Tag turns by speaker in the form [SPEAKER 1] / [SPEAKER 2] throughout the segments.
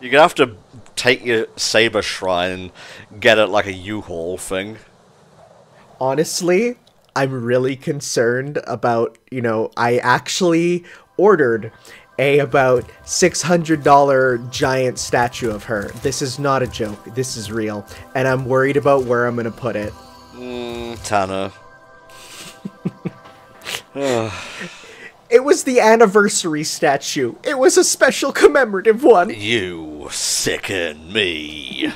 [SPEAKER 1] You're gonna have to take your saber shrine and get it like a U-Haul thing.
[SPEAKER 2] Honestly, I'm really concerned about, I actually ordered a about $600 giant statue of her. This is not a joke. This is real. And I'm worried about where I'm gonna put it.
[SPEAKER 1] Tanner.
[SPEAKER 2] It was the anniversary statue. It was a special commemorative one.
[SPEAKER 1] You sicken me.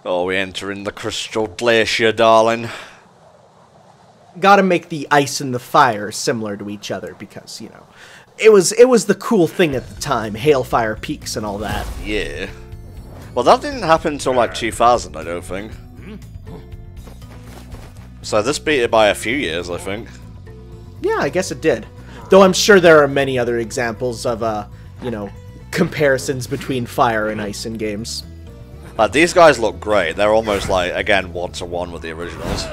[SPEAKER 1] Oh, we enter in the crystal glacier, darling.
[SPEAKER 2] Gotta make the ice and the fire similar to each other because, it was the cool thing at the time. Hailfire peaks and all that.
[SPEAKER 1] Yeah. Well, that didn't happen until like 2000, I don't think. So this beat it by a few years, I think.
[SPEAKER 2] Yeah, I guess it did. Though I'm sure there are many other examples of, comparisons between fire and ice in games.
[SPEAKER 1] Like, these guys look great. They're almost like, again, one-to-one with the originals.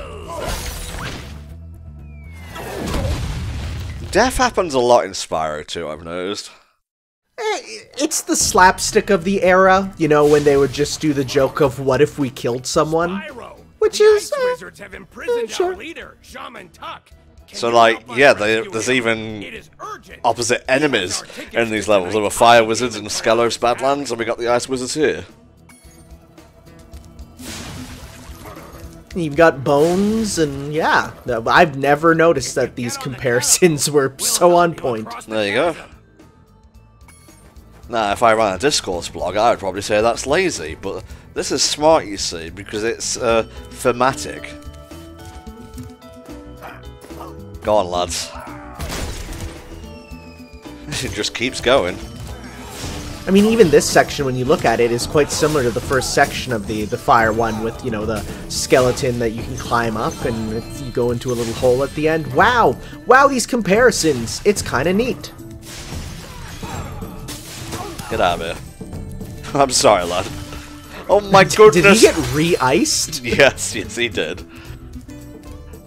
[SPEAKER 1] Death happens a lot in Spyro too, I've noticed.
[SPEAKER 2] It's the slapstick of the era, when they would just do the joke of what if we killed someone?
[SPEAKER 3] Spyro,
[SPEAKER 2] which is...
[SPEAKER 3] wizards have imprisoned
[SPEAKER 2] sure.
[SPEAKER 3] our leader, Shaman Tuck.
[SPEAKER 1] So, like, yeah, there's even opposite enemies in these levels. There were fire wizards in Skelos Badlands, and we got the ice wizards here.
[SPEAKER 2] You've got bones, and yeah, I've never noticed that these comparisons were so on point.
[SPEAKER 1] There you go. Now, if I ran a discourse blog, I would probably say that's lazy, but this is smart, you see, because it's thematic. Go on, lads. It just keeps going.
[SPEAKER 2] I mean, even this section, when you look at it, is quite similar to the first section of the fire one with, the skeleton that you can climb up and you go into a little hole at the end. Wow! Wow, these comparisons! It's kind of neat.
[SPEAKER 1] Get out of here. I'm sorry, lad. Oh my goodness!
[SPEAKER 2] Did he get re-iced?
[SPEAKER 1] Yes, he did.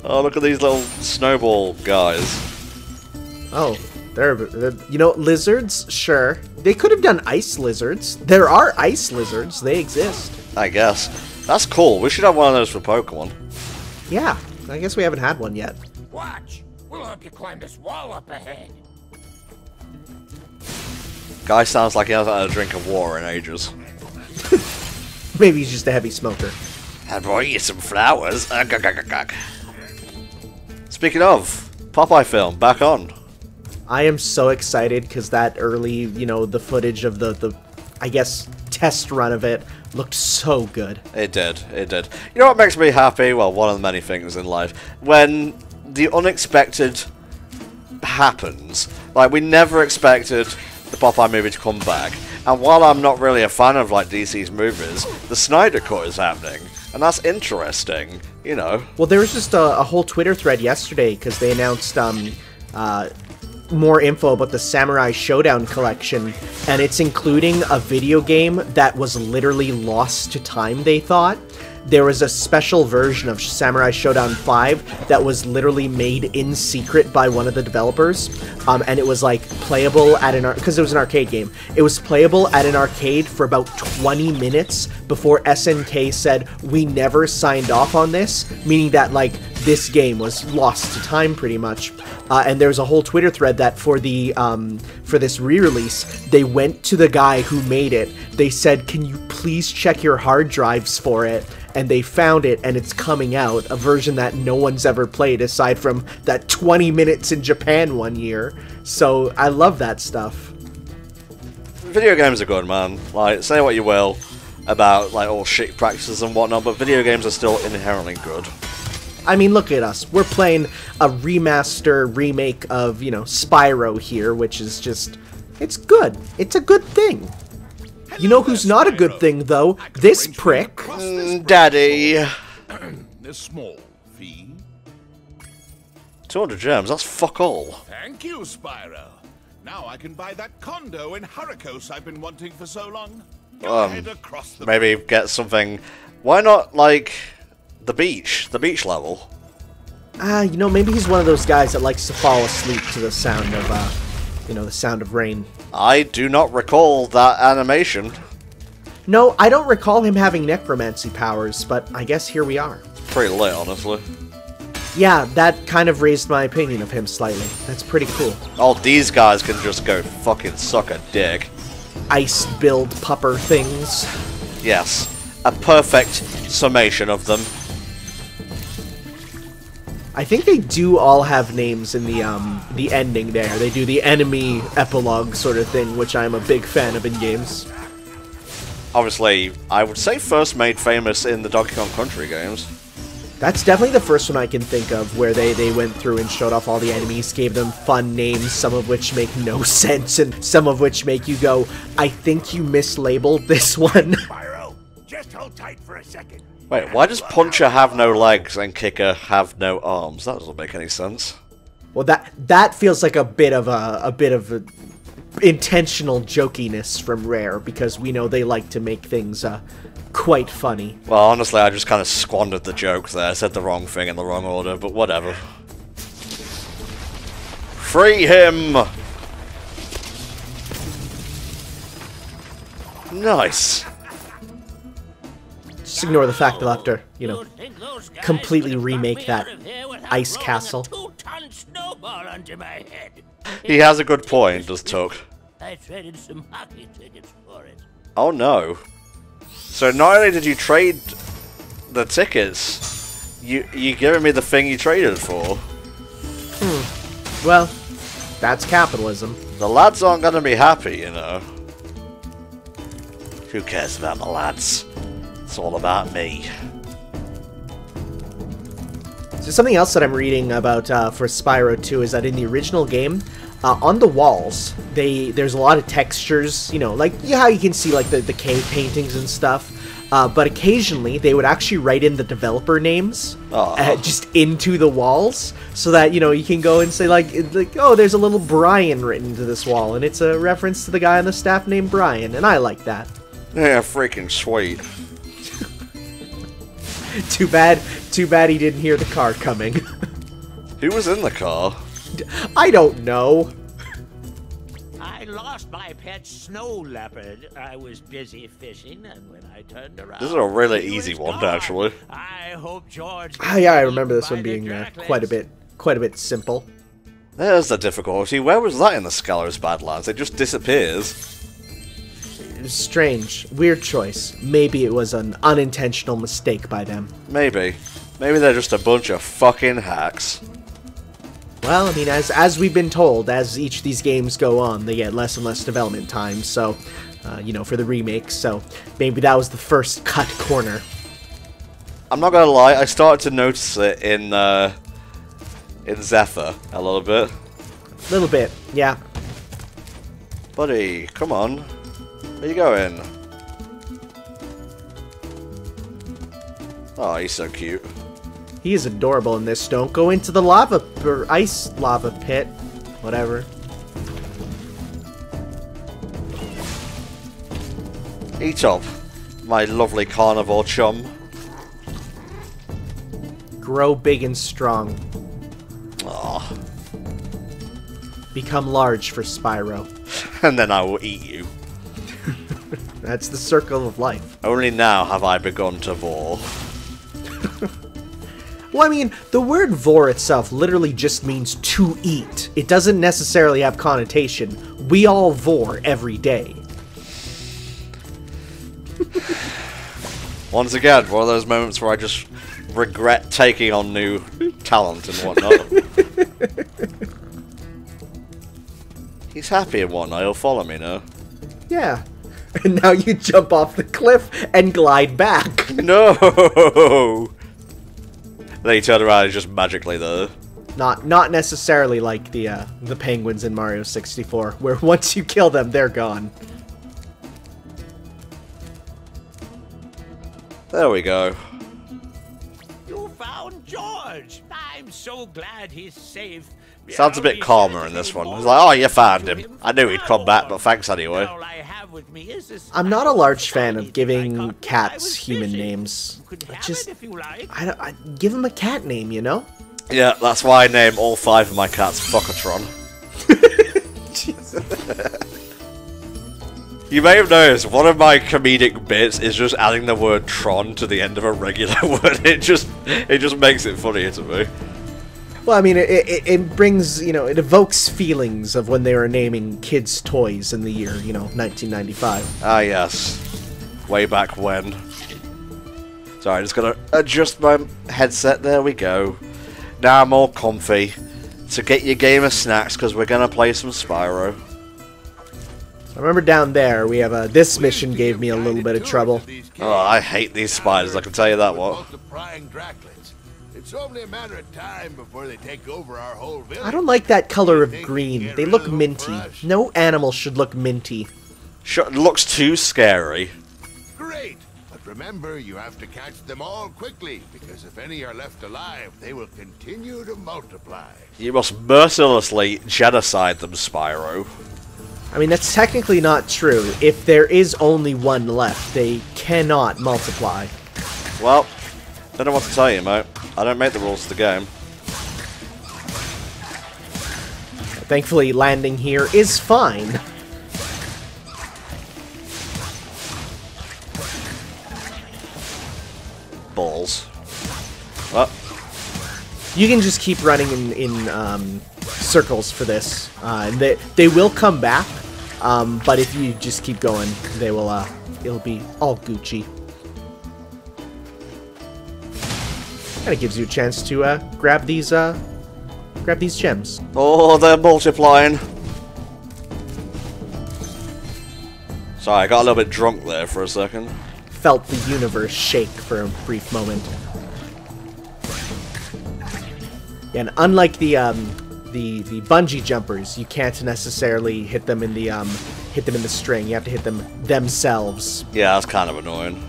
[SPEAKER 1] Oh, look at these little snowball guys.
[SPEAKER 2] Oh, they're lizards? Sure. They could have done ice lizards. There are ice lizards. They exist.
[SPEAKER 1] I guess. That's cool. We should have one of those for Pokemon.
[SPEAKER 2] Yeah, I guess we haven't had one yet.
[SPEAKER 3] Watch! We'll help you climb this wall up ahead.
[SPEAKER 1] Guy sounds like he hasn't had a drink of water in ages.
[SPEAKER 2] Maybe he's just a heavy smoker.
[SPEAKER 1] I brought you some flowers. Speaking of, Popeye film, back on.
[SPEAKER 2] I am so excited because that early, the footage of the, I guess, test run of it looked so good.
[SPEAKER 1] It did, it did. You know what makes me happy? Well, one of the many things in life. When the unexpected happens. Like, we never expected the Popeye movie to come back. And while I'm not really a fan of, like, DC's movies, the Snyder Cut is happening. And that's interesting,
[SPEAKER 2] Well, there was just a whole Twitter thread yesterday because they announced, more info about the Samurai Showdown collection, and it's including a video game that was literally lost to time, they thought. There was a special version of Samurai Showdown 5 that was literally made in secret by one of the developers, and it was like playable at because it was an arcade game. It was playable at an arcade for about 20 minutes before SNK said, we never signed off on this, meaning that like this game was lost to time pretty much. And there's a whole Twitter thread that for the for this re-release, they went to the guy who made it. They said, can you please check your hard drives for it? And they found it, and it's coming out, a version that no one's ever played aside from that 20 minutes in Japan one year. So I love that stuff.
[SPEAKER 1] Video games are good, man. Like, say what you will about like all shit practices and whatnot, but video games are still inherently good.
[SPEAKER 2] I mean, look at us. We're playing a remaster remake of, Spyro here, which is just, it's good. It's a good thing. You know who's not a good thing, though? This prick.
[SPEAKER 1] Daddy.
[SPEAKER 4] This small fee.
[SPEAKER 1] 200 gems, that's fuck all.
[SPEAKER 4] Thank you, Spyro. Now I can buy that condo in Hurricos I've been wanting for so long. Go ahead across the
[SPEAKER 1] Maybe get something. Why not, like, the beach level?
[SPEAKER 2] Maybe he's one of those guys that likes to fall asleep to the sound of, you know, the sound of rain.
[SPEAKER 1] I do not recall that animation.
[SPEAKER 2] No, I don't recall him having necromancy powers, but I guess here we are.
[SPEAKER 1] Pretty lit, honestly.
[SPEAKER 2] Yeah, that kind of raised my opinion of him slightly. That's pretty cool.
[SPEAKER 1] Oh, these guys can just go fucking suck a dick.
[SPEAKER 2] Ice build pupper things.
[SPEAKER 1] Yes, a perfect summation of them.
[SPEAKER 2] I think they do all have names in the ending there. They do the enemy epilogue sort of thing, which I'm a big fan of in games.
[SPEAKER 1] Obviously, I would say first made famous in the Donkey Kong Country games.
[SPEAKER 2] That's definitely the first one I can think of, where they went through and showed off all the enemies, gave them fun names, some of which make no sense, and some of which make you go, I think you mislabeled this one.
[SPEAKER 3] Spyro, just hold tight for a second.
[SPEAKER 1] Wait, why does Puncher have no legs and Kicker have no arms? That doesn't make any sense.
[SPEAKER 2] Well, that feels like a bit of a intentional jokiness from Rare, because we know they like to make things quite funny.
[SPEAKER 1] Well, honestly, I just kind of squandered the joke there. I said the wrong thing in the wrong order, but whatever. Free him! Nice.
[SPEAKER 2] Just ignore the fact they'll have to, you know, completely remake that ice castle.
[SPEAKER 1] He has a good point, does Tuck.
[SPEAKER 5] I traded some hockey tickets for it.
[SPEAKER 1] Oh no. So not only did you trade the tickets, you giving me the thing you traded for.
[SPEAKER 2] Well, that's capitalism.
[SPEAKER 1] The lads aren't gonna be happy, you know. Who cares about the lads? It's all about me.
[SPEAKER 2] So something else that I'm reading about for Spyro 2 is that in the original game, on the walls, there's a lot of textures, you know, like how you can see like the cave paintings and stuff. But occasionally they would actually write in the developer names just into the walls, so that, you know, you can go and say like, oh, there's a little Brian written into this wall, and it's a reference to the guy on the staff named Brian, and I like that.
[SPEAKER 1] Yeah, freaking sweet.
[SPEAKER 2] Too bad he didn't hear the car coming.
[SPEAKER 1] Who was in the car?
[SPEAKER 2] I don't know.
[SPEAKER 5] I lost my pet snow leopard. I was busy fishing, and when I turned around,
[SPEAKER 1] This is a really
[SPEAKER 5] he
[SPEAKER 1] easy
[SPEAKER 5] was
[SPEAKER 1] one,
[SPEAKER 5] gone.
[SPEAKER 1] actually.
[SPEAKER 5] I hope George.
[SPEAKER 2] Yeah, I remember this one being quite a bit simple.
[SPEAKER 1] There's the difficulty. Where was that in the Scalos Badlands? It just disappears.
[SPEAKER 2] It was strange. Weird choice. Maybe it was an unintentional mistake by them.
[SPEAKER 1] Maybe. Maybe they're just a bunch of fucking hacks.
[SPEAKER 2] Well, I mean, as we've been told, as each of these games go on, they get less and less development time, so, you know, for the remakes, so maybe that was the first cut corner.
[SPEAKER 1] I'm not gonna lie, I started to notice it in Zephyr a little bit.
[SPEAKER 2] A little bit, yeah.
[SPEAKER 1] Buddy, come on. Where you going? Oh, he's so cute.
[SPEAKER 2] He is adorable in this. Don't go into the lava, or ice lava pit. Whatever.
[SPEAKER 1] Eat up, my lovely carnivore chum.
[SPEAKER 2] Grow big and strong.
[SPEAKER 1] Aw.
[SPEAKER 2] Become large for Spyro.
[SPEAKER 1] And then I will eat you.
[SPEAKER 2] That's the circle of life.
[SPEAKER 1] Only now have I begun to vor.
[SPEAKER 2] Well, I mean, the word vor itself literally just means to eat. It doesn't necessarily have connotation. We all vor every day.
[SPEAKER 1] Once again, one of those moments where I just regret taking on new talent and whatnot. He's happy and whatnot, he'll follow me now.
[SPEAKER 2] Yeah. And now you jump off the cliff and glide back.
[SPEAKER 1] No! Then he turned around and just magically there.
[SPEAKER 2] Not necessarily like the penguins in Mario 64, where once you kill them, they're gone.
[SPEAKER 1] There we go.
[SPEAKER 5] You found George. I'm so glad he's safe.
[SPEAKER 1] Sounds a bit calmer in this one. He's like, oh, you found him. I knew he'd come back, but thanks anyway.
[SPEAKER 2] I'm not a large fan of giving cats human names. I give them a cat name, you know?
[SPEAKER 1] Yeah, that's why I name all 5 of my cats Fuckatron.
[SPEAKER 2] Jeez.
[SPEAKER 1] You may have noticed, one of my comedic bits is just adding the word Tron to the end of a regular word. It just makes it funnier to me.
[SPEAKER 2] Well, I mean, it brings, you know, it evokes feelings of when they were naming kids' toys in the year, you know, 1995.
[SPEAKER 1] Ah, yes. Way back when. Sorry, just gotta adjust my headset. There we go. Now I'm all comfy. So get your game of snacks, because we're gonna play some Spyro.
[SPEAKER 2] I remember down there, we have this mission gave me a little bit of trouble.
[SPEAKER 1] Oh, I hate these spiders, I can tell you that one.
[SPEAKER 4] It's only a matter of time before they take over our whole village.
[SPEAKER 2] I don't like that color of green. They look minty. No animal should look minty.
[SPEAKER 1] Looks too scary.
[SPEAKER 4] Great! But remember, you have to catch them all quickly, because if any are left alive, they will continue to multiply.
[SPEAKER 1] You must mercilessly genocide them, Spyro.
[SPEAKER 2] I mean, that's technically not true. If there is only one left, they cannot multiply.
[SPEAKER 1] Well, don't know what to tell you, mate. I don't make the rules of the game.
[SPEAKER 2] Thankfully, landing here is fine.
[SPEAKER 1] Balls. Well,
[SPEAKER 2] You can just keep running in circles for this, and they will come back. But if you just keep going, they will. It'll be all Gucci. And it gives you a chance to grab these gems.
[SPEAKER 1] oh, they're multiplying. Sorry, I got a little bit drunk there for a second.
[SPEAKER 2] Felt the universe shake for a brief moment. Yeah, and unlike the bungee jumpers, you can't necessarily hit them in the string. You have to hit them themselves.
[SPEAKER 1] Yeah, that's kind of annoying.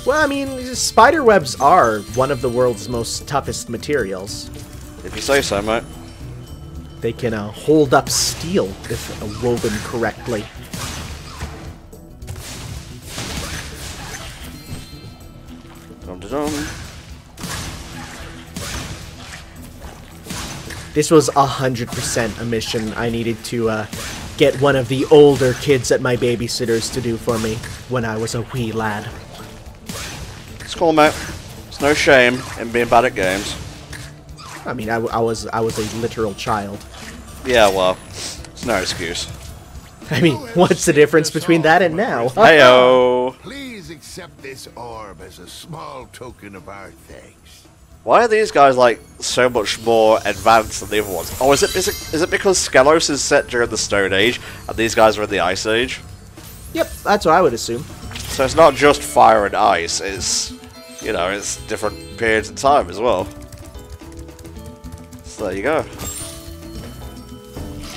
[SPEAKER 2] Well, I mean, spider webs are one of the world's most toughest materials.
[SPEAKER 1] If you say so, mate.
[SPEAKER 2] They can hold up steel if woven correctly.
[SPEAKER 1] Dum-da-dum.
[SPEAKER 2] This was 100% a mission I needed to get one of the older kids at my babysitters to do for me when I was a wee lad.
[SPEAKER 1] It's cool, mate. There's no shame in being bad at games.
[SPEAKER 2] I mean, I was a literal child.
[SPEAKER 1] Yeah, well, it's no excuse.
[SPEAKER 2] I mean, what's the difference between that and now?
[SPEAKER 1] Heyo.
[SPEAKER 4] Please accept this orb as a small token of our thanks.
[SPEAKER 1] Why are these guys like so much more advanced than the other ones? Oh, is it because Skelos is set during the Stone Age and these guys are in the Ice Age?
[SPEAKER 2] Yep, that's what I would assume.
[SPEAKER 1] So it's not just fire and ice. It's, you know, it's different periods in time as well. So there you go.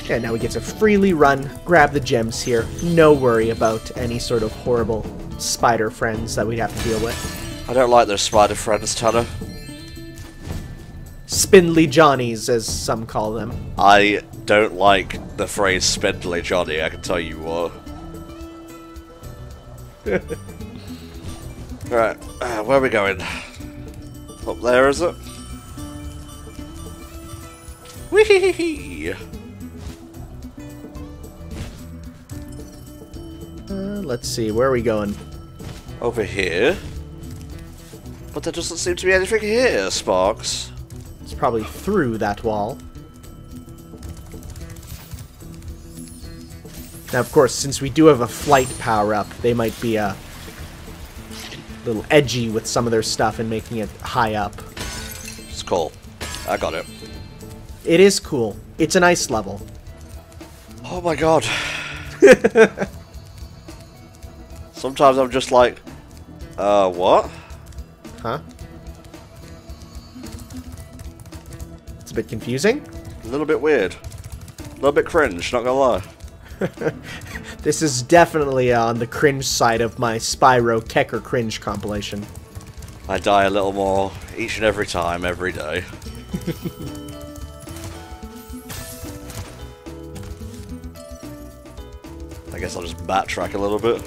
[SPEAKER 2] Yeah, now we get to freely run, grab the gems here. No worry about any sort of horrible spider friends that we'd have to deal with.
[SPEAKER 1] I don't like those spider friends, Tanner.
[SPEAKER 2] Spindly Johnnies, as some call them.
[SPEAKER 1] I don't like the phrase spindly Johnny, I can tell you what. Right, where are we going? Up there, is it? Whee!
[SPEAKER 2] Let's see, where are we going?
[SPEAKER 1] Over here? But there doesn't seem to be anything here, Sparks.
[SPEAKER 2] It's probably through that wall. Now, of course, since we do have a flight power-up, they might be a little edgy with some of their stuff and making it high up.
[SPEAKER 1] It's cool. I got it.
[SPEAKER 2] It is cool. It's a nice level.
[SPEAKER 1] Oh my god. Sometimes I'm just like, what?
[SPEAKER 2] Huh? It's a bit confusing.
[SPEAKER 1] A little bit weird. A little bit cringe, not gonna lie.
[SPEAKER 2] This is definitely on the cringe side of my Spyro Kecker cringe compilation.
[SPEAKER 1] I die a little more each and every time, every day. I guess I'll just backtrack a little bit.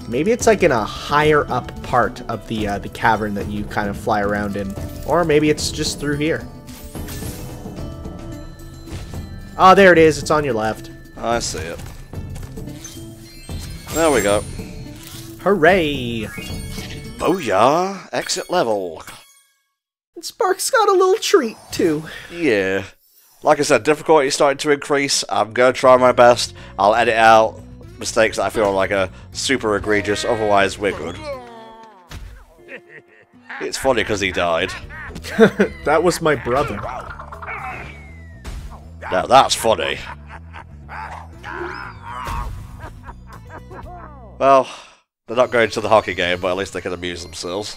[SPEAKER 2] Maybe it's like in a higher up part of the cavern that you kind of fly around in. Or maybe it's just through here. Oh, there it is. It's on your left.
[SPEAKER 1] I see it. There we go.
[SPEAKER 2] Hooray!
[SPEAKER 1] Booyah! Exit level.
[SPEAKER 2] And Spark's got a little treat, too.
[SPEAKER 1] Yeah. Like I said, difficulty starting to increase. I'm going to try my best. I'll edit out mistakes that I feel like are super egregious, otherwise we're good. It's funny because he died.
[SPEAKER 2] That was my brother.
[SPEAKER 1] Now that's funny. Well, they're not going to the hockey game, but at least they can amuse themselves.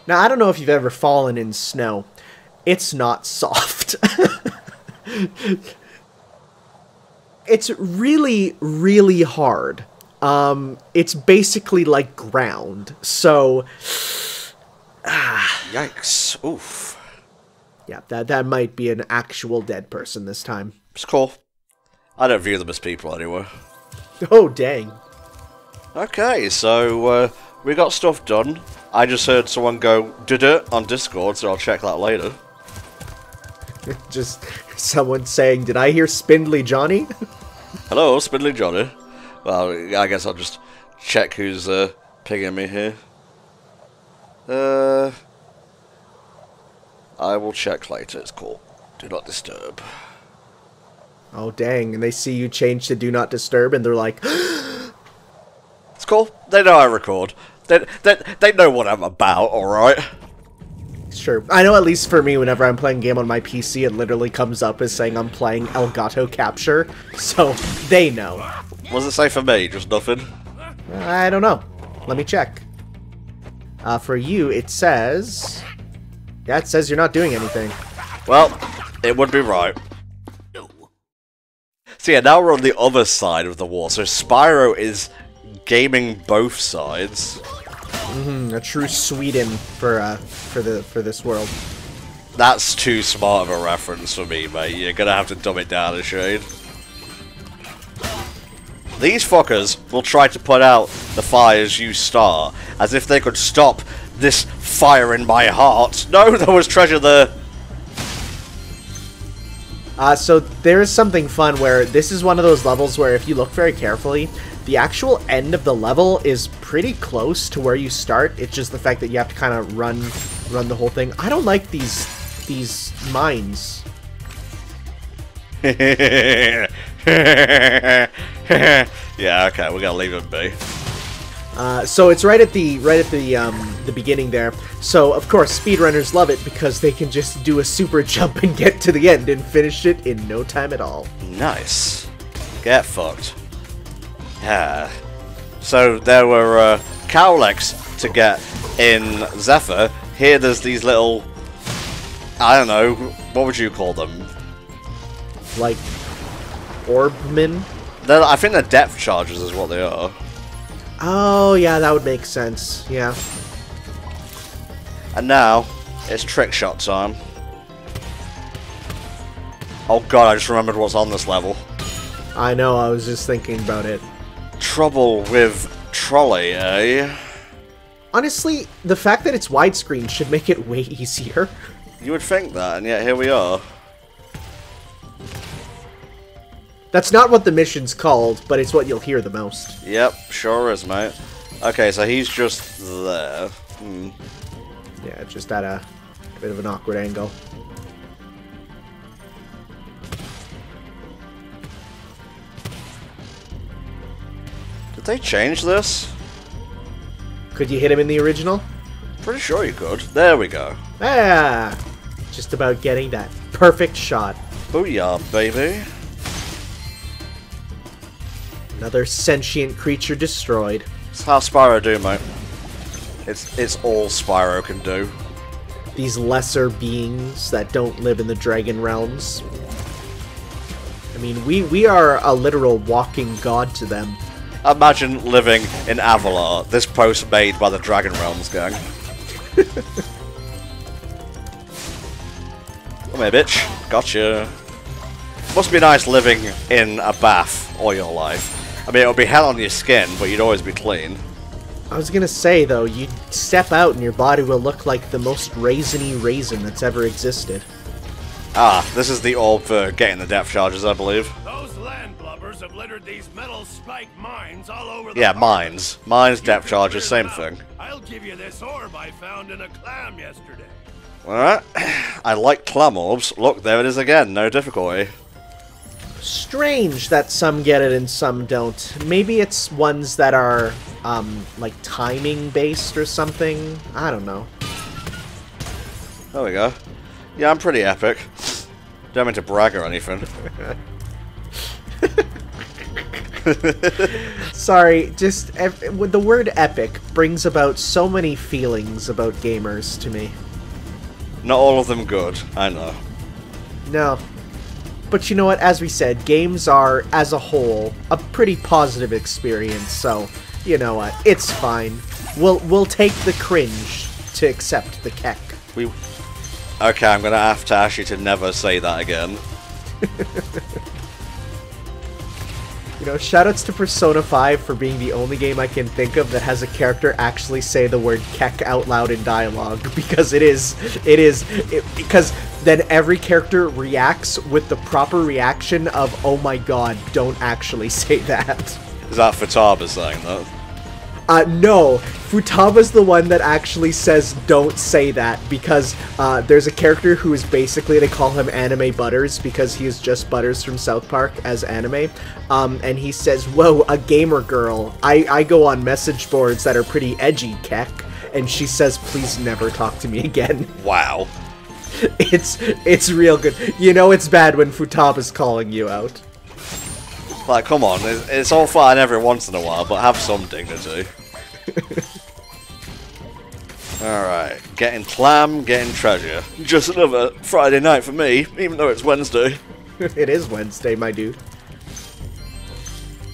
[SPEAKER 2] Now, I don't know if you've ever fallen in snow. It's not soft. It's really, really hard. It's basically like ground. So,
[SPEAKER 1] Yikes. Oof.
[SPEAKER 2] yeah, that might be an actual dead person this time.
[SPEAKER 1] It's cool. I don't view them as people anyway.
[SPEAKER 2] Oh, dang.
[SPEAKER 1] Okay, so we got stuff done. I just heard someone go "did-it" on Discord, so I'll check that later.
[SPEAKER 2] Just someone saying, did I hear Spindly Johnny?
[SPEAKER 1] Hello, Spindly Johnny. Well, I guess I'll just check who's pinging me here. I will check later. It's cool. Do not disturb.
[SPEAKER 2] Oh, dang. And they see you change to Do Not Disturb, and they're like,
[SPEAKER 1] It's cool. They know I record. They know what I'm about, alright?
[SPEAKER 2] sure. I know at least for me, whenever I'm playing a game on my PC, it literally comes up as saying I'm playing Elgato Capture. So, they know.
[SPEAKER 1] What does it say for me? Just nothing?
[SPEAKER 2] I don't know. Let me check. For you, it says... Yeah, it says you're not doing anything.
[SPEAKER 1] Well, it would be right. So yeah, now we're on the other side of the war. So Spyro is gaming both sides.
[SPEAKER 2] A true Sweden for this world.
[SPEAKER 1] That's too smart of a reference for me, mate. You're gonna have to dumb it down a shade. These fuckers will try to put out the fires you start, as if they could stop this fire in my heart. No, there was treasure there.
[SPEAKER 2] So there is something fun where this is one of those levels where if you look very carefully, the actual end of the level is pretty close to where you start. It's just the fact that you have to kind of run the whole thing. I don't like these mines.
[SPEAKER 1] Yeah, okay, we're gonna leave it be.
[SPEAKER 2] So it's right at the beginning there. So of course speedrunners love it because they can just do a super jump and get to the end and finish it in no time at all.
[SPEAKER 1] Nice. Get fucked. Yeah. So there were cowlicks to get in Zephyr. Here there's these little, I don't know, what would you call them?
[SPEAKER 2] Like orbmen?
[SPEAKER 1] I think they're depth charges is what they are.
[SPEAKER 2] Oh yeah, that would make sense. Yeah.
[SPEAKER 1] And now, it's trick shot time. Oh god, I just remembered what's on this level.
[SPEAKER 2] I know, I was just thinking about it.
[SPEAKER 1] Trouble with trolley, eh?
[SPEAKER 2] Honestly, the fact that it's widescreen should make it way easier.
[SPEAKER 1] You would think that, and yet here we are.
[SPEAKER 2] That's not what the mission's called, but it's what you'll hear the most.
[SPEAKER 1] Yep, sure is, mate. Okay, so he's just there.
[SPEAKER 2] Yeah, just at a bit of an awkward angle.
[SPEAKER 1] Did they change this?
[SPEAKER 2] Could you hit him in the original?
[SPEAKER 1] Pretty sure you could. There we go.
[SPEAKER 2] Ah! Just about getting that perfect shot.
[SPEAKER 1] Booyah, baby.
[SPEAKER 2] Another sentient creature destroyed.
[SPEAKER 1] That's how Spyro do, mate. It's all Spyro can do.
[SPEAKER 2] These lesser beings that don't live in the dragon realms. I mean, we are a literal walking god to them.
[SPEAKER 1] Imagine living in Avalar, this post made by the Dragon Realms gang. Come here, bitch. Gotcha. Must be nice living in a bath all your life. I mean, it would be hell on your skin, but you'd always be clean.
[SPEAKER 2] I was gonna say, though, you'd step out and your body will look like the most raisiny raisin that's ever existed.
[SPEAKER 1] Ah, this is the orb for getting the depth charges, I believe.
[SPEAKER 4] Those landlubbers Spores have littered these metal spike mines all over the
[SPEAKER 1] Yeah,
[SPEAKER 4] harbor.
[SPEAKER 1] mines. Mines, depth charges, same thing.
[SPEAKER 4] I'll give you this orb I found in a clam yesterday.
[SPEAKER 1] Alright. I like clam orbs. Look, there it is again. No difficulty.
[SPEAKER 2] Strange that some get it and some don't. Maybe it's ones that are, like timing based or something. I don't know.
[SPEAKER 1] There we go. Yeah, I'm pretty epic. Don't mean to brag or anything.
[SPEAKER 2] Sorry, just the word epic brings about so many feelings about gamers to me.
[SPEAKER 1] Not all of them good, I know.
[SPEAKER 2] No. But you know what, as we said, games are, as a whole, a pretty positive experience, so, you know what, it's fine. We'll take the cringe to accept the keck.
[SPEAKER 1] Okay, I'm gonna have to ask you to never say that again.
[SPEAKER 2] You know, shoutouts to Persona 5 for being the only game I can think of that has a character actually say the word keck out loud in dialogue, because because then every character reacts with the proper reaction of, oh my god, don't actually say that.
[SPEAKER 1] Is that Futaba saying that?
[SPEAKER 2] No, Futaba's the one that actually says don't say that, because there's a character who is basically, they call him Anime Butters because he is just Butters from South Park as anime, and he says, whoa, a gamer girl, I go on message boards that are pretty edgy, keck, and she says, please never talk to me again.
[SPEAKER 1] Wow.
[SPEAKER 2] It's real good. You know it's bad when Futaba's calling you out.
[SPEAKER 1] Like, come on, it's all fine every once in a while, but have some dignity. Alright, getting clam, getting treasure. Just another Friday night for me, even though it's Wednesday.
[SPEAKER 2] It is Wednesday, my dude.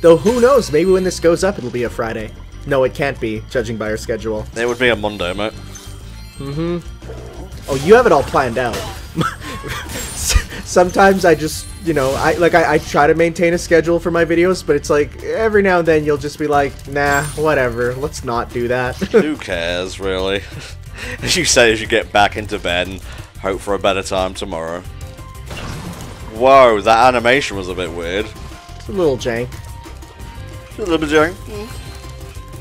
[SPEAKER 2] Though who knows, maybe when this goes up it'll be a Friday. No, it can't be, judging by our schedule.
[SPEAKER 1] It would be a Monday, mate.
[SPEAKER 2] Mm-hmm. Oh, you have it all planned out. Sometimes I just, you know, I try to maintain a schedule for my videos, but it's like, every now and then you'll just be like, nah, whatever, let's not do that.
[SPEAKER 1] Who cares, really? As you say, as you get back into bed and hope for a better time tomorrow. Whoa, that animation was a bit weird.
[SPEAKER 2] It's a little jank.
[SPEAKER 1] A little bit jank.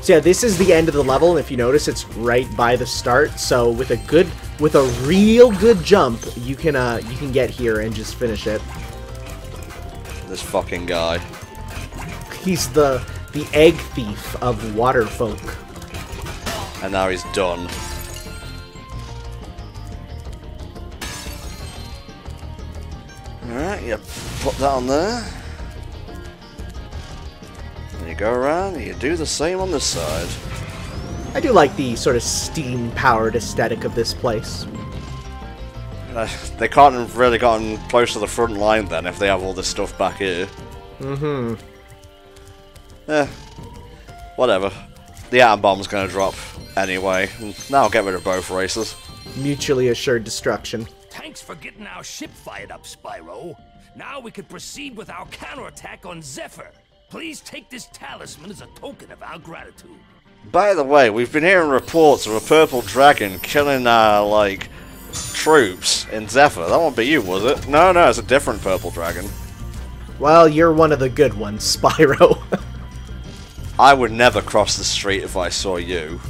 [SPEAKER 2] So yeah, this is the end of the level, and if you notice, it's right by the start, so with a real good jump, you can get here and just finish it.
[SPEAKER 1] This fucking guy.
[SPEAKER 2] He's the egg thief of water folk.
[SPEAKER 1] And now he's done. Alright, you put that on there. And you go around and you do the same on this side.
[SPEAKER 2] I do like the sort of steam-powered aesthetic of this place.
[SPEAKER 1] They can't have really gotten close to the front line then if they have all this stuff back here.
[SPEAKER 2] Mm-hmm.
[SPEAKER 1] Whatever. The atom bomb's gonna drop anyway. Now I'll get rid of both races.
[SPEAKER 2] Mutually assured destruction.
[SPEAKER 3] Thanks for getting our ship fired up, Spyro. Now we can proceed with our counterattack on Zephyr. Please take this talisman as a token of our gratitude.
[SPEAKER 1] By the way, we've been hearing reports of a purple dragon killing like, troops in Zephyr. That won't be you, was it? No, it's a different purple dragon.
[SPEAKER 2] Well, you're one of the good ones, Spyro.
[SPEAKER 1] I would never cross the street if I saw you.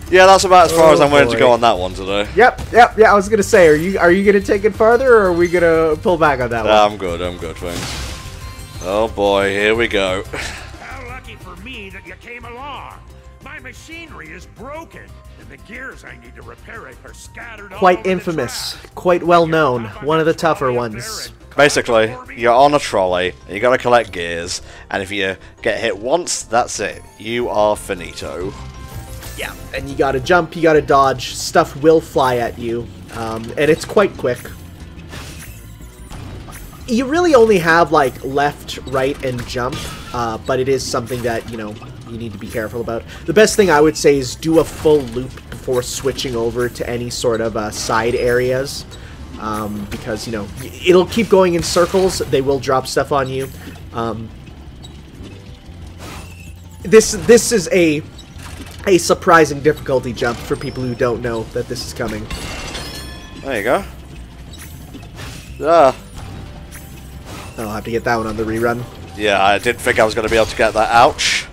[SPEAKER 1] Yeah, that's about as far as I'm willing to go on that one today.
[SPEAKER 2] Yep, I was gonna say, are you gonna take it farther, or are we gonna pull back on that one?
[SPEAKER 1] I'm good, thanks. Oh boy, here we go.
[SPEAKER 3] How lucky for me that you came along. My machinery is broken, and the gears I need to repair it are scattered all
[SPEAKER 2] Quite
[SPEAKER 3] over the
[SPEAKER 2] infamous,
[SPEAKER 3] track.
[SPEAKER 2] quite well known, one of the tougher ones.
[SPEAKER 1] Basically, you're on a trolley, and you gotta collect gears, and if you get hit once, that's it. You are finito.
[SPEAKER 2] Yeah, and you gotta jump, you gotta dodge, stuff will fly at you, and it's quite quick. You really only have, like, left, right, and jump, but it is something that, you know, you need to be careful about. The best thing I would say is do a full loop before switching over to any sort of side areas, because, you know, it'll keep going in circles, they will drop stuff on you. This is a surprising difficulty jump for people who don't know that this is coming.
[SPEAKER 1] There you go. Ah.
[SPEAKER 2] I'll have to get that one on the rerun.
[SPEAKER 1] Yeah, I didn't think I was going to be able to get that. Ouch.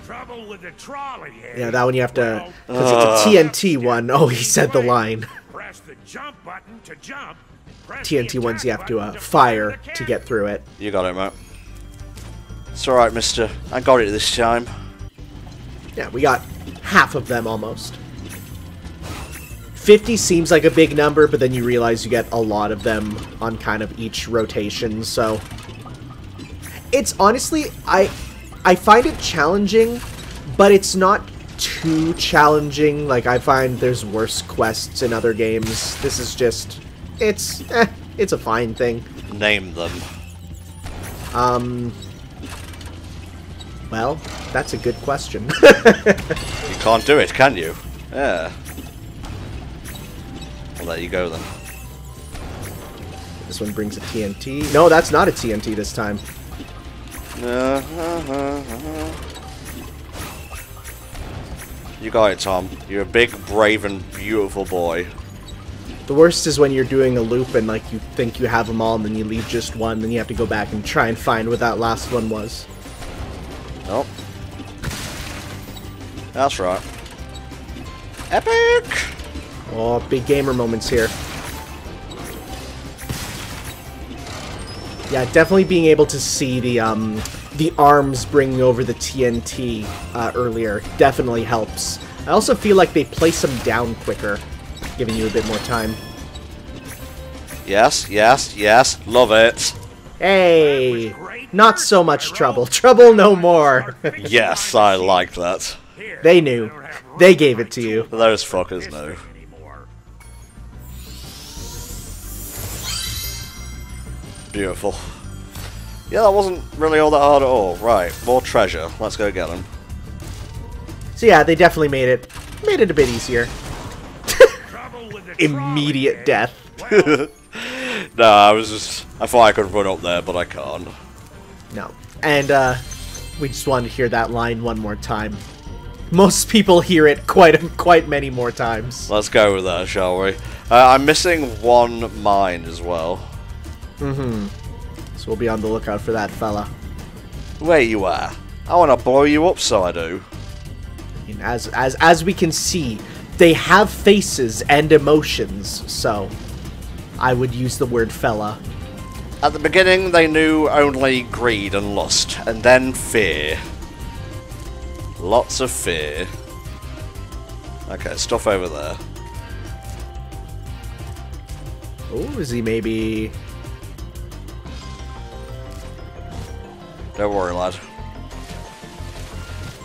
[SPEAKER 3] Trouble with the trolley, eh?
[SPEAKER 2] Yeah, that one you have to... Because it's a TNT one. Oh, he said the line.
[SPEAKER 3] Press the jump button to jump. Press
[SPEAKER 2] TNT
[SPEAKER 3] the
[SPEAKER 2] ones you
[SPEAKER 3] attack
[SPEAKER 2] have to
[SPEAKER 3] button
[SPEAKER 2] fire
[SPEAKER 3] the
[SPEAKER 2] to get through it.
[SPEAKER 1] You got it, mate. It's alright, mister. I got it this time.
[SPEAKER 2] Yeah, we got half of them almost. 50 seems like a big number, but then you realize you get a lot of them on kind of each rotation, so... It's honestly, I find it challenging, but it's not too challenging. Like, I find there's worse quests in other games. This is just... It's a fine thing.
[SPEAKER 1] Name them.
[SPEAKER 2] Well, that's a good question.
[SPEAKER 1] You can't do it, can you? Yeah. I'll let you go then.
[SPEAKER 2] This one brings a TNT. No, that's not a TNT this time.
[SPEAKER 1] You got it, Tom. You're a big, brave, and beautiful boy.
[SPEAKER 2] The worst is when you're doing a loop and like you think you have them all and then you leave just one, then you have to go back and try and find what that last one was.
[SPEAKER 1] Nope. That's right. Epic!
[SPEAKER 2] Oh, big gamer moments here. Yeah, definitely being able to see the arms bringing over the TNT earlier definitely helps. I also feel like they place them down quicker, giving you a bit more time.
[SPEAKER 1] Yes, yes, yes. Love it.
[SPEAKER 2] Hey! Not so much trouble. Trouble no more.
[SPEAKER 1] Yes, I like that.
[SPEAKER 2] They knew. They gave it to you.
[SPEAKER 1] Those fuckers know. Beautiful. Yeah, that wasn't really all that hard at all. Right, more treasure. Let's go get them.
[SPEAKER 2] So yeah, they definitely made it a bit easier. Immediate death.
[SPEAKER 1] No, I thought I could run up there, but I can't.
[SPEAKER 2] No. And we just wanted to hear that line one more time. Most people hear it quite many more times.
[SPEAKER 1] Let's go with that, shall we? I'm missing one mine as well.
[SPEAKER 2] Mm-hmm. So we'll be on the lookout for that fella.
[SPEAKER 1] Where you are? I want to blow you up, so I do.
[SPEAKER 2] And as we can see, they have faces and emotions, so I would use the word fella.
[SPEAKER 1] At the beginning, they knew only greed and lust, and then fear. Lots of fear. Okay, stuff over there.
[SPEAKER 2] Oh, is he maybe...
[SPEAKER 1] Don't worry, lad.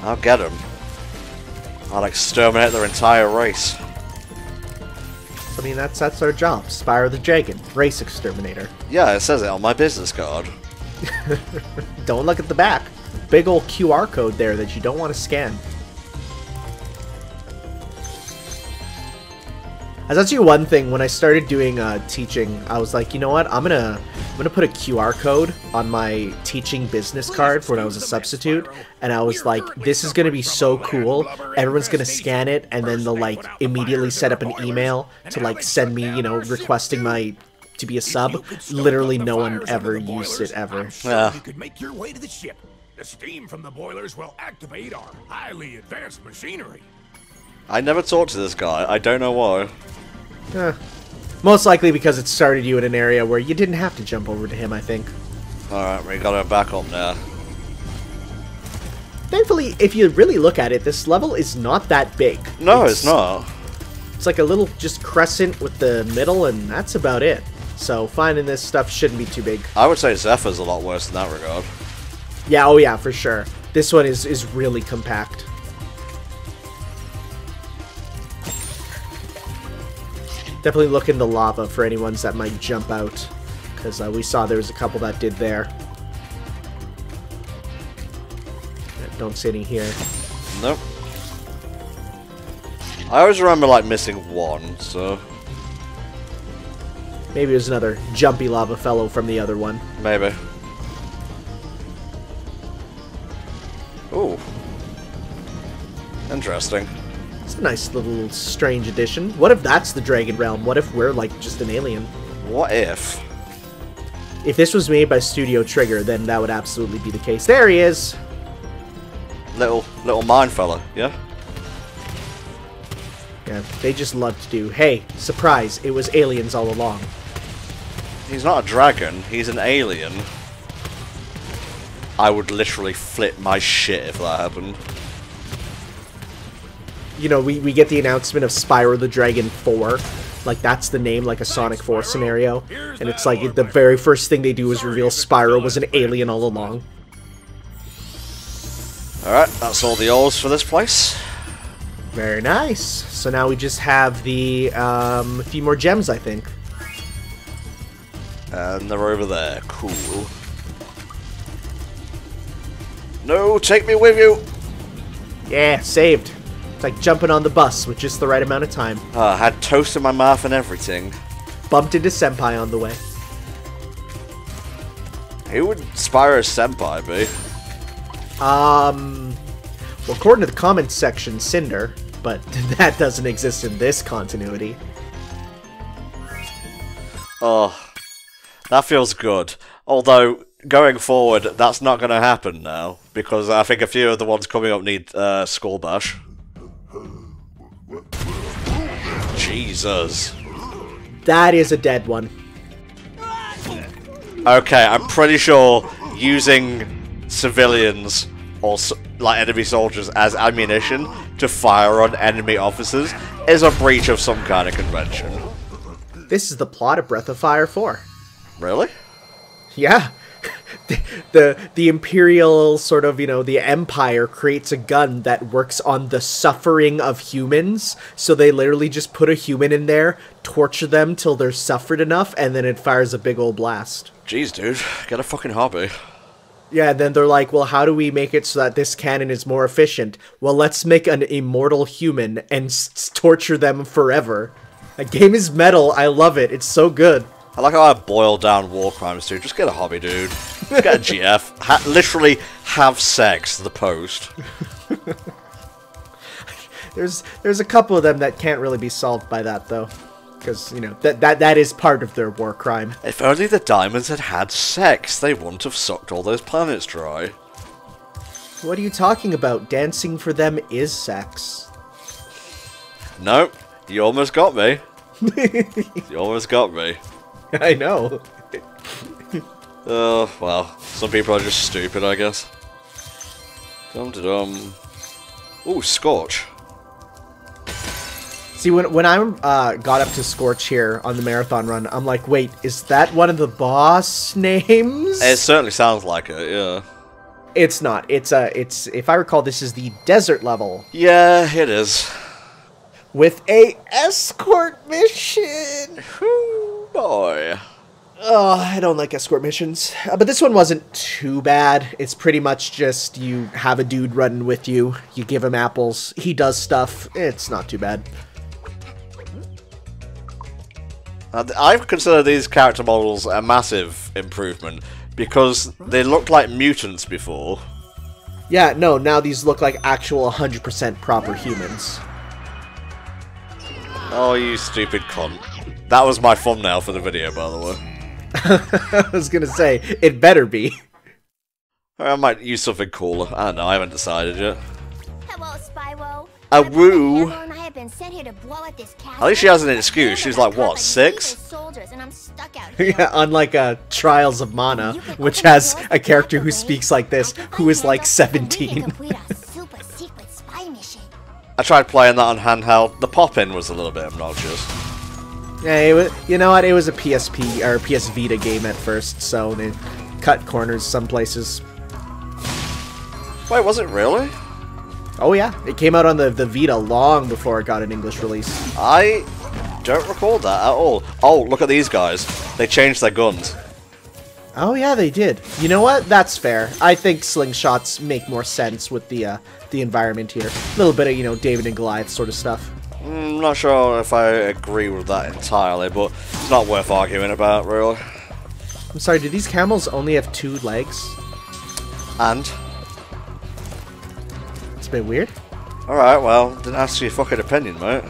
[SPEAKER 1] I'll get him. I'll exterminate their entire race.
[SPEAKER 2] I mean, that's our job. Spyro the Dragon, race exterminator.
[SPEAKER 1] Yeah, it says it on my business card.
[SPEAKER 2] Don't look at the back. Big old QR code there that you don't want to scan. That's actually one thing. When I started doing teaching, I was like, you know what? I'm gonna put a QR code on my teaching business card for when I was a substitute, and I was like, this is gonna be so cool. Everyone's gonna scan it, and then they'll like immediately set up an email to like send me, you know, requesting to be a sub. Literally, no one ever used it ever.
[SPEAKER 1] Yeah.
[SPEAKER 3] You could make your way to the ship. The steam from the boilers will activate our highly advanced machinery.
[SPEAKER 1] I never talked to this guy. I don't know why.
[SPEAKER 2] Most likely because it started you in an area where you didn't have to jump over to him, I think.
[SPEAKER 1] Alright, we gotta back up now.
[SPEAKER 2] Thankfully, if you really look at it, this level is not that big.
[SPEAKER 1] No, it's not.
[SPEAKER 2] It's like a little just crescent with the middle, and that's about it. So finding this stuff shouldn't be too big.
[SPEAKER 1] I would say Zephyr's a lot worse in that regard.
[SPEAKER 2] Yeah, oh yeah, for sure. This one is really compact. Definitely look in the lava for any ones that might jump out, because we saw there was a couple that did there. Don't see any here.
[SPEAKER 1] Nope. I always remember, like, missing one, so...
[SPEAKER 2] Maybe it was another jumpy lava fellow from the other one.
[SPEAKER 1] Maybe. Ooh. Interesting.
[SPEAKER 2] It's a nice little strange addition. What if that's the Dragon Realm? What if we're, like, just an alien?
[SPEAKER 1] What if?
[SPEAKER 2] If this was made by Studio Trigger, then that would absolutely be the case. There he is!
[SPEAKER 1] Little mine fella, yeah?
[SPEAKER 2] Yeah, they just love to do, hey, surprise, it was aliens all along.
[SPEAKER 1] He's not a dragon, he's an alien. I would literally flip my shit if that happened.
[SPEAKER 2] You know, we get the announcement of Spyro the Dragon 4. Like, that's the name, like a Sonic 4 scenario. And it's like, the very first thing they do is reveal Spyro was an alien all along.
[SPEAKER 1] Alright, that's all the ores for this place.
[SPEAKER 2] Very nice. So now we just have the, a few more gems, I think.
[SPEAKER 1] And they're over there. Cool. No, take me with you!
[SPEAKER 2] Yeah, saved. It's like jumping on the bus with just the right amount of time.
[SPEAKER 1] I had toast in my mouth and everything.
[SPEAKER 2] Bumped into Senpai on the way.
[SPEAKER 1] Who would Spyro's Senpai be?
[SPEAKER 2] Well, according to the comments section, Cinder, but that doesn't exist in this continuity.
[SPEAKER 1] Oh, that feels good. Although, going forward, that's not going to happen now, because I think a few of the ones coming up need Skull Bash. Jesus.
[SPEAKER 2] That is a dead one.
[SPEAKER 1] Okay, I'm pretty sure using civilians or like enemy soldiers as ammunition to fire on enemy officers is a breach of some kind of convention.
[SPEAKER 2] This is the plot of Breath of Fire 4.
[SPEAKER 1] Really?
[SPEAKER 2] Yeah. The Imperial sort of, you know, the Empire creates a gun that works on the suffering of humans. So they literally just put a human in there, torture them till they're suffered enough, and then it fires a big old blast.
[SPEAKER 1] Jeez, dude. Get a fucking hobby.
[SPEAKER 2] Yeah, and then they're like, well, how do we make it so that this cannon is more efficient? Well, let's make an immortal human and torture them forever. The game is metal. I love it. It's so good.
[SPEAKER 1] I like how I boil down war crimes, dude. Just get a hobby, dude. Get a GF. Literally have sex, the post.
[SPEAKER 2] There's a couple of them that can't really be solved by that, though. Because, you know, that is part of their war crime.
[SPEAKER 1] If only the diamonds had had sex, they wouldn't have sucked all those planets dry.
[SPEAKER 2] What are you talking about? Dancing for them is sex.
[SPEAKER 1] Nope. You almost got me. You almost got me.
[SPEAKER 2] I know.
[SPEAKER 1] Oh, well. Some people are just stupid, I guess. Dum-da-dum. Ooh, Scorch.
[SPEAKER 2] See, when I got up to Scorch here on the marathon run, I'm like, wait, is that one of the boss names?
[SPEAKER 1] It certainly sounds like it, yeah.
[SPEAKER 2] It's not. It's if I recall, this is the desert level.
[SPEAKER 1] Yeah, it is.
[SPEAKER 2] With a escort mission.
[SPEAKER 1] Whoo, boy.
[SPEAKER 2] Oh, I don't like escort missions. But this one wasn't too bad. It's pretty much just you have a dude running with you. You give him apples. He does stuff. It's not too bad.
[SPEAKER 1] I consider these character models a massive improvement because they looked like mutants before.
[SPEAKER 2] Yeah, no, now these look like actual 100% proper humans.
[SPEAKER 1] Oh, you stupid cunt. That was my thumbnail for the video, by the way.
[SPEAKER 2] I was gonna say, it better be.
[SPEAKER 1] I might use something cooler. I don't know, I haven't decided yet.
[SPEAKER 6] Hello, Spyro.
[SPEAKER 1] A woo!
[SPEAKER 6] And I have been sent here to blow at this castle.
[SPEAKER 1] At least she has an excuse. She's like, what, 6?
[SPEAKER 6] Soldiers, and I'm stuck out here.
[SPEAKER 2] Yeah, unlike Trials of Mana, which has a character who speaks like this, who is like 17.
[SPEAKER 1] I tried playing that on handheld. The pop-in was a little bit obnoxious.
[SPEAKER 2] Yeah, you know what? It was a PSP or PS Vita game at first, so they cut corners some places.
[SPEAKER 1] Wait, was it really?
[SPEAKER 2] Oh yeah, it came out on the Vita long before it got an English release.
[SPEAKER 1] I don't recall that at all. Oh, look at these guys. They changed their guns.
[SPEAKER 2] Oh yeah, they did. You know what? That's fair. I think slingshots make more sense with the environment here. A little bit of, you know, David and Goliath sort of stuff.
[SPEAKER 1] I'm not sure if I agree with that entirely, but it's not worth arguing about, really.
[SPEAKER 2] I'm sorry, do these camels only have 2 legs?
[SPEAKER 1] And?
[SPEAKER 2] It's a bit weird.
[SPEAKER 1] Alright, well, didn't ask you your fucking opinion, mate.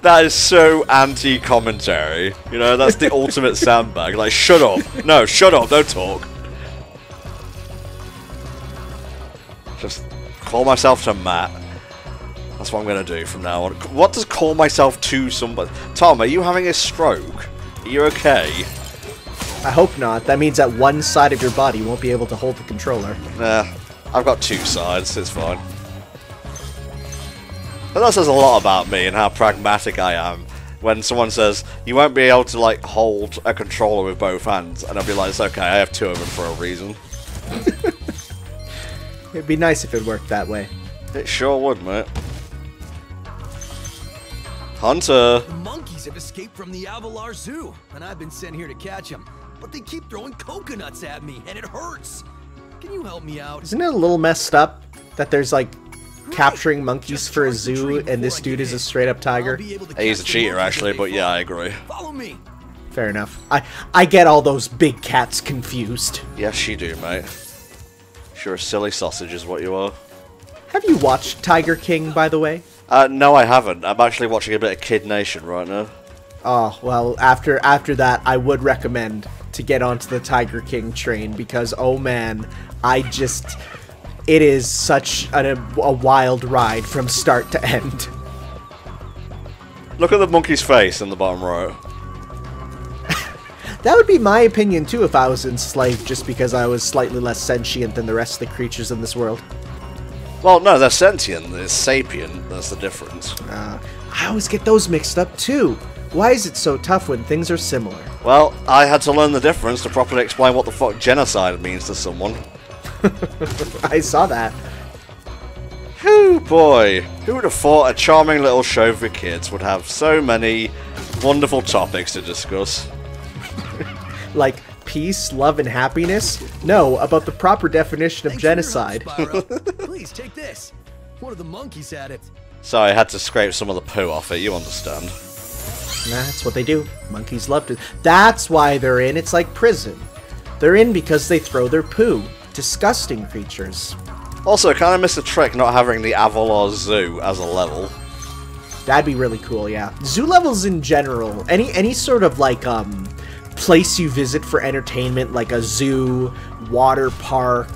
[SPEAKER 1] That is so anti-commentary. You know, that's the ultimate sandbag. Like, shut up. No, shut up. Don't talk. Just call myself to Matt. That's what I'm going to do from now on. What does call myself to somebody? Tom, are you having a stroke? Are you okay?
[SPEAKER 2] I hope not. That means that one side of your body won't be able to hold the controller.
[SPEAKER 1] Nah, I've got two sides. It's fine. But that says a lot about me and how pragmatic I am. When someone says, you won't be able to, like, hold a controller with both hands, and I'll be like, it's okay, I have two of them for a reason.
[SPEAKER 2] It'd be nice if it worked that way.
[SPEAKER 1] It sure would, mate. Hunter!
[SPEAKER 7] The monkeys have escaped from the Avalar Zoo, and I've been sent here to catch them. But they keep throwing coconuts at me, and it hurts. Can you help me out?
[SPEAKER 2] Isn't it a little messed up that there's, like, capturing monkeys for a zoo, and this dude is a straight-up tiger?
[SPEAKER 1] He's a cheater, actually, but yeah, I agree.
[SPEAKER 7] Follow me.
[SPEAKER 2] Fair enough. I get all those big cats confused.
[SPEAKER 1] Yes, you do, mate. Sure, a silly sausage is what you are.
[SPEAKER 2] Have you watched Tiger King, by the way?
[SPEAKER 1] No, I haven't. I'm actually watching a bit of Kid Nation right now.
[SPEAKER 2] Oh, well, after that, I would recommend to get onto the Tiger King train, because, oh man, it is such a wild ride from start to end.
[SPEAKER 1] Look at the monkey's face in the bottom right.
[SPEAKER 2] That would be my opinion too if I was enslaved, just because I was slightly less sentient than the rest of the creatures in this world.
[SPEAKER 1] Well, no, they're sentient. They're sapient. That's the difference.
[SPEAKER 2] I always get those mixed up too. Why is it so tough when things are similar?
[SPEAKER 1] Well, I had to learn the difference to properly explain what the fuck genocide means to someone.
[SPEAKER 2] I saw that.
[SPEAKER 1] Whew, boy. Who would have thought a charming little show for kids would have so many wonderful topics to discuss?
[SPEAKER 2] Like peace, love, and happiness? No, about the proper definition of
[SPEAKER 7] Thanks
[SPEAKER 2] genocide.
[SPEAKER 7] for your help, Spyro. Please take this. One of the monkeys had it.
[SPEAKER 1] Sorry, I had to scrape some of the poo off it, you understand.
[SPEAKER 2] That's what they do. Monkeys love to. That's why they're in. It's like prison. They're in because they throw their poo. Disgusting creatures.
[SPEAKER 1] Also, kind of missed a trick not having the Avalar Zoo as a level.
[SPEAKER 2] That'd be really cool, yeah. Zoo levels in general, any sort of like place you visit for entertainment, like a zoo, water park,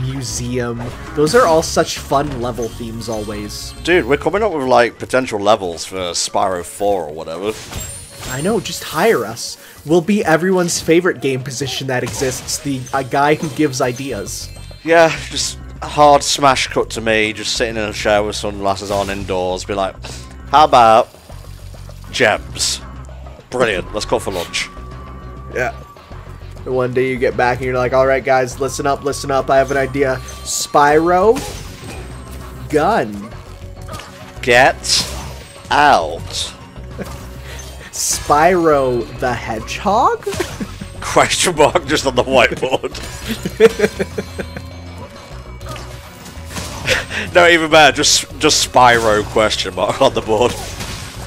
[SPEAKER 2] museum. Those are all such fun level themes always. Dude,
[SPEAKER 1] we're coming up with like potential levels for Spyro 4 or whatever.
[SPEAKER 2] I know, just hire us. We'll be everyone's favorite game position that exists, a guy who gives ideas.
[SPEAKER 1] Yeah, just a hard smash cut to me, just sitting in a chair with sunglasses on indoors, be like, how about gems? Brilliant, let's go for lunch.
[SPEAKER 2] Yeah. And one day you get back and you're like, alright guys, listen up, I have an idea. Spyro, gun.
[SPEAKER 1] Get out.
[SPEAKER 2] Spyro the Hedgehog?
[SPEAKER 1] Question mark just on the whiteboard. No, even better, just Spyro question mark on the board.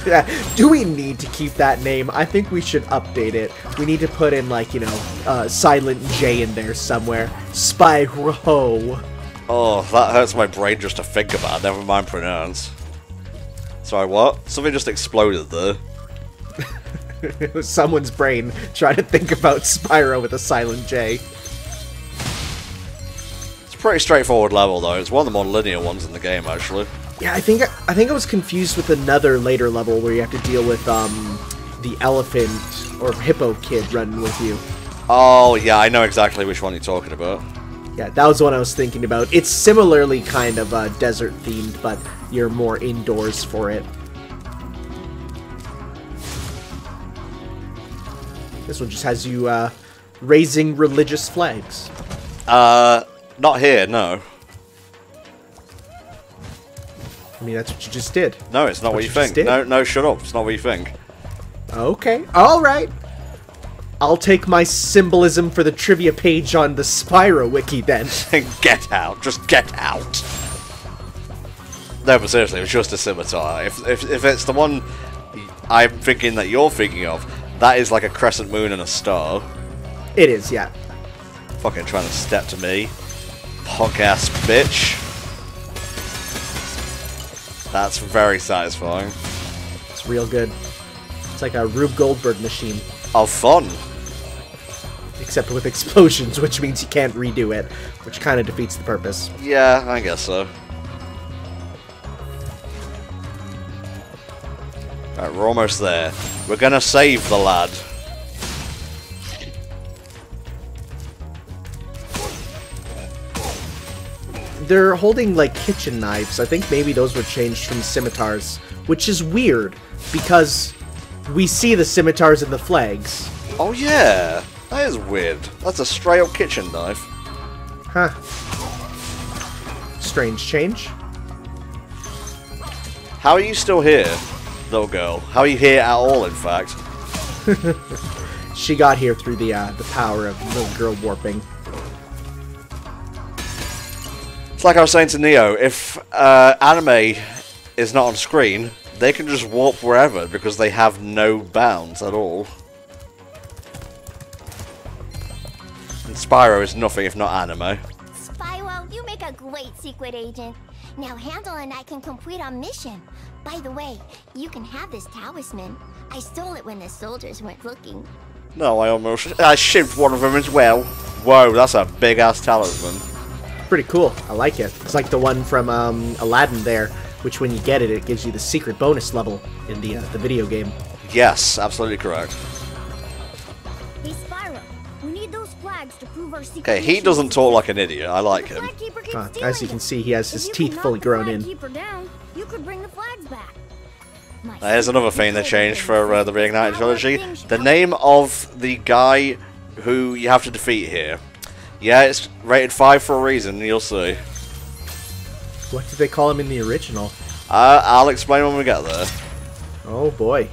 [SPEAKER 2] Yeah, do we need to keep that name? I think we should update it. We need to put in, like, you know, silent J in there somewhere. Spyro.
[SPEAKER 1] Oh, that hurts my brain just to think about, never mind pronounce. Sorry, what? Something just exploded there.
[SPEAKER 2] It was someone's brain trying to think about Spyro with a silent J.
[SPEAKER 1] It's a pretty straightforward level, though. It's one of the more linear ones in the game, actually.
[SPEAKER 2] Yeah, I think I was confused with another later level where you have to deal with the elephant or hippo kid running with you.
[SPEAKER 1] Oh yeah, I know exactly which one you're talking about.
[SPEAKER 2] Yeah, that was the one I was thinking about. It's similarly kind of desert themed, but you're more indoors for it. This one just has you raising religious flags.
[SPEAKER 1] Not here, no.
[SPEAKER 2] I mean, that's what you just did.
[SPEAKER 1] No, it's not what you think. No, shut up. It's not what you think.
[SPEAKER 2] Okay, alright. I'll take my symbolism for the trivia page on the Spyro wiki then.
[SPEAKER 1] Get out. Just get out. No, but seriously, it's just a scimitar. If it's the one I'm thinking that you're thinking of, that is like a crescent moon and a star.
[SPEAKER 2] It is, yeah.
[SPEAKER 1] Fucking trying to step to me. Punk ass bitch. That's very satisfying.
[SPEAKER 2] It's real good. It's like a Rube Goldberg machine.
[SPEAKER 1] Oh, fun.
[SPEAKER 2] Except with explosions, which means you can't redo it, which kind of defeats the purpose.
[SPEAKER 1] Yeah, I guess so. Alright, we're almost there. We're gonna save the lad.
[SPEAKER 2] They're holding, like, kitchen knives. I think maybe those were changed from scimitars, which is weird, because we see the scimitars in the flags.
[SPEAKER 1] Oh yeah, that is weird. That's a straight up kitchen knife.
[SPEAKER 2] Huh. Strange change.
[SPEAKER 1] How are you still here, little girl? How are you here at all, in fact?
[SPEAKER 2] She got here through the power of little girl warping.
[SPEAKER 1] It's like I was saying to Neo, if anime is not on screen, they can just warp wherever because they have no bounds at all. And Spyro is nothing if not anime.
[SPEAKER 6] Spyro, you make a great secret agent. Now Handel and I can complete our mission. By the way, you can have this talisman. I stole it when the soldiers weren't looking.
[SPEAKER 1] No, I shipped one of them as well. Whoa, that's a big ass talisman.
[SPEAKER 2] Pretty cool. I like it. It's like the one from Aladdin there, which when you get it, it gives you the secret bonus level in the video game.
[SPEAKER 1] Yes, absolutely correct.
[SPEAKER 6] Hey Spyro, we need those flags to prove our secret.
[SPEAKER 1] Okay, he doesn't talk like an idiot. I like him.
[SPEAKER 2] As you can see, he has his teeth fully grown in.
[SPEAKER 6] Down, you could bring the flags back.
[SPEAKER 1] Here's another thing they changed for the Reignited Trilogy. The name of the guy who you have to defeat here. Yeah, it's rated 5 for a reason, you'll see.
[SPEAKER 2] What did they call him in the original?
[SPEAKER 1] I'll explain when we get there.
[SPEAKER 2] Oh boy.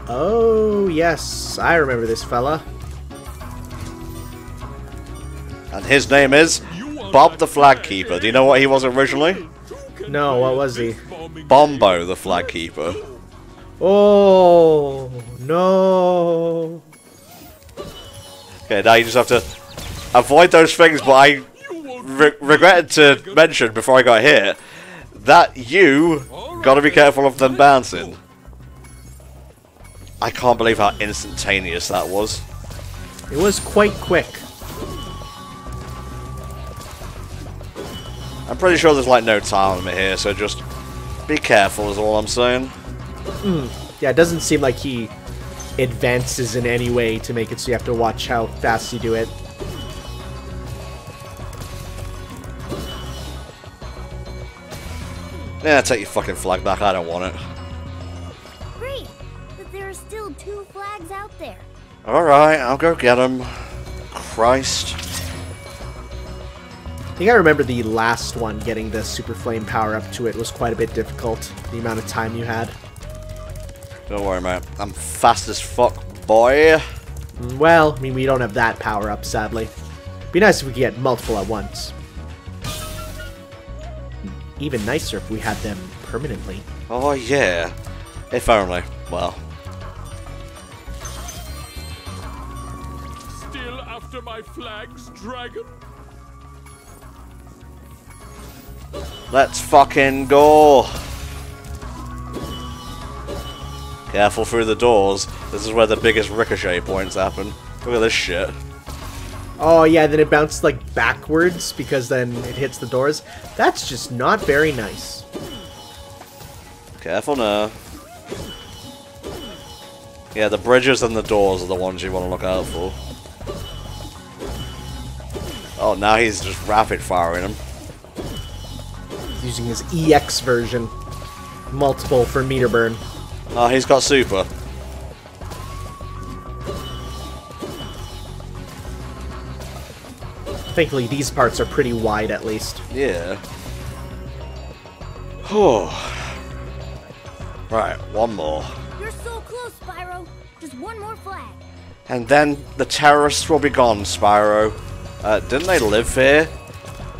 [SPEAKER 2] Oh, yes, I remember this fella.
[SPEAKER 1] And his name is Bob the Flag Keeper. Do you know what he was originally?
[SPEAKER 2] No, what was he?
[SPEAKER 1] Bombo the Flag Keeper.
[SPEAKER 2] Oh, no.
[SPEAKER 1] Okay, now you just have to avoid those things, but I regretted to mention before I got hit that you gotta be careful of them bouncing. I can't believe how instantaneous that was.
[SPEAKER 2] It was quite quick.
[SPEAKER 1] I'm pretty sure there's like no time limit here, so just be careful is all I'm saying.
[SPEAKER 2] Yeah, it doesn't seem like he advances in any way to make it so you have to watch how fast you do it.
[SPEAKER 1] Yeah, take your fucking flag back, I don't want it.
[SPEAKER 6] Great, but there are still 2 flags out there.
[SPEAKER 1] Alright, I'll go get them. Christ.
[SPEAKER 2] I think I remember the last one getting the Super Flame power up to it was quite a bit difficult, the amount of time you had.
[SPEAKER 1] Don't worry, mate. I'm fast as fuck, boy.
[SPEAKER 2] Well, I mean, we don't have that power up, sadly. Be nice if we could get multiple at once. Even nicer if we had them permanently.
[SPEAKER 1] Oh, yeah. If only. Well.
[SPEAKER 8] Still after my flags, dragon?
[SPEAKER 1] Let's fucking go. Careful through the doors. This is where the biggest ricochet points happen. Look at this shit.
[SPEAKER 2] Oh yeah, then it bounced like backwards because then it hits the doors. That's just not very nice.
[SPEAKER 1] Careful now. Yeah, the bridges and the doors are the ones you want to look out for. Oh, now he's just rapid firing them.
[SPEAKER 2] Using his EX version. Multiple for meter burn.
[SPEAKER 1] Oh, he's got super.
[SPEAKER 2] Thankfully, these parts are pretty wide at least.
[SPEAKER 1] Yeah. Oh. Right, one more.
[SPEAKER 6] You're so close, Spyro. Just one more flag.
[SPEAKER 1] And then the terrorists will be gone, Spyro. Didn't they live here?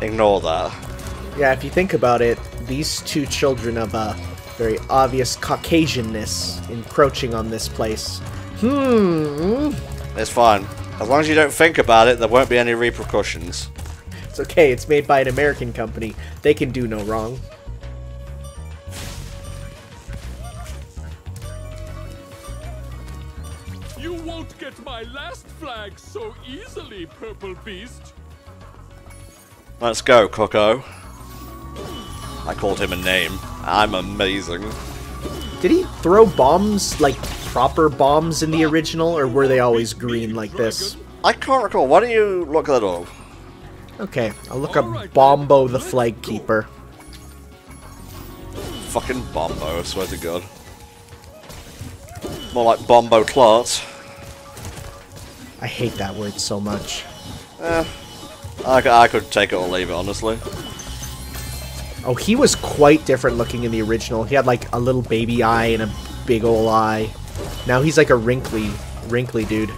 [SPEAKER 1] Ignore that.
[SPEAKER 2] Yeah, if you think about it, these 2 children of Very obvious Caucasianness encroaching on this place.
[SPEAKER 1] It's fine. As long as you don't think about it, there won't be any repercussions.
[SPEAKER 2] It's okay, it's made by an American company. They can do no wrong.
[SPEAKER 8] You won't get my last flag so easily, Purple Beast.
[SPEAKER 1] Let's go, Coco. I called him a name. I'm amazing.
[SPEAKER 2] Did he throw bombs, like proper bombs in the original, or were they always green like this?
[SPEAKER 1] I can't recall. Why don't you look that up?
[SPEAKER 2] Okay, I'll look up Bombo the Flag Keeper.
[SPEAKER 1] Fucking Bombo, I swear to God. More like Bombo Clot.
[SPEAKER 2] I hate that word so much.
[SPEAKER 1] I could take it or leave it, honestly.
[SPEAKER 2] Oh, he was quite different looking in the original. He had like a little baby eye and a big ol' eye. Now he's like a wrinkly dude.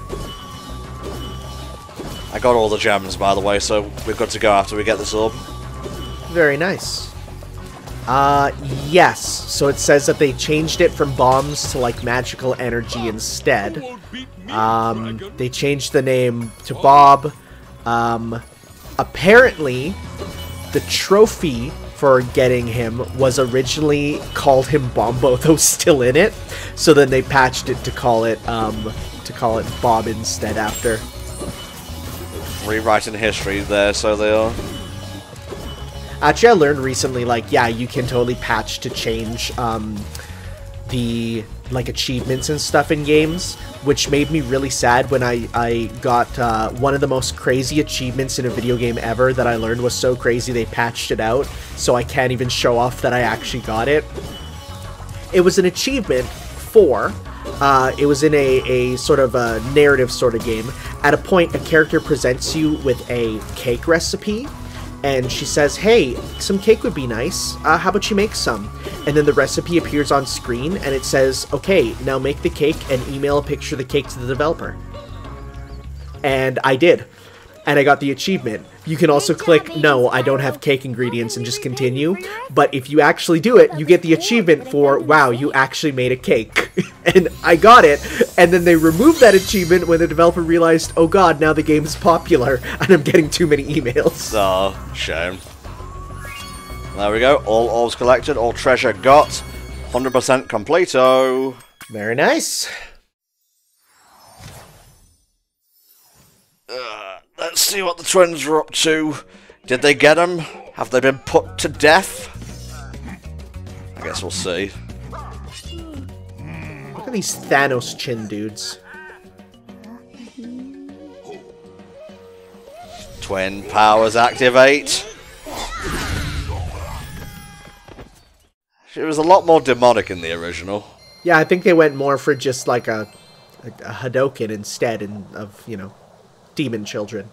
[SPEAKER 1] I got all the gems, by the way, so we're good to go after we get this orb.
[SPEAKER 2] Very nice. Yes. So it says that they changed it from bombs to like magical energy instead. They changed the name to Bob. Apparently, the trophy for getting him was originally called him Bombo, though still in it. So then they patched it to call it Bob instead after.
[SPEAKER 1] Rewriting history there, so they are.
[SPEAKER 2] Actually, I learned recently, like, yeah, you can totally patch to change the like achievements and stuff in games, which made me really sad when I got one of the most crazy achievements in a video game ever that I learned was so crazy they patched it out, so I can't even show off that I actually got it. It was an achievement for, it was in a sort of a narrative sort of game. At a point, a character presents you with a cake recipe, and she says, hey, some cake would be nice. How about you make some? And then the recipe appears on screen, and it says, okay, now make the cake and email a picture of the cake to the developer. And I did. And I got the achievement. You can also click, no, I don't have cake ingredients, and just continue. But if you actually do it, you get the achievement for, wow, you actually made a cake. And I got it. And then they removed that achievement when the developer realized, oh god, now the game is popular, and I'm getting too many emails.
[SPEAKER 1] Oh, shame. There we go. All orbs collected, all treasure got. 100% completo.
[SPEAKER 2] Very nice.
[SPEAKER 1] Let's see what the twins are up to. Did they get them? Have they been put to death? I guess we'll see.
[SPEAKER 2] Look at these Thanos chin dudes.
[SPEAKER 1] Twin powers activate. It was a lot more demonic in the original.
[SPEAKER 2] Yeah, I think they went more for just like a Hadoken instead of, you know, demon children.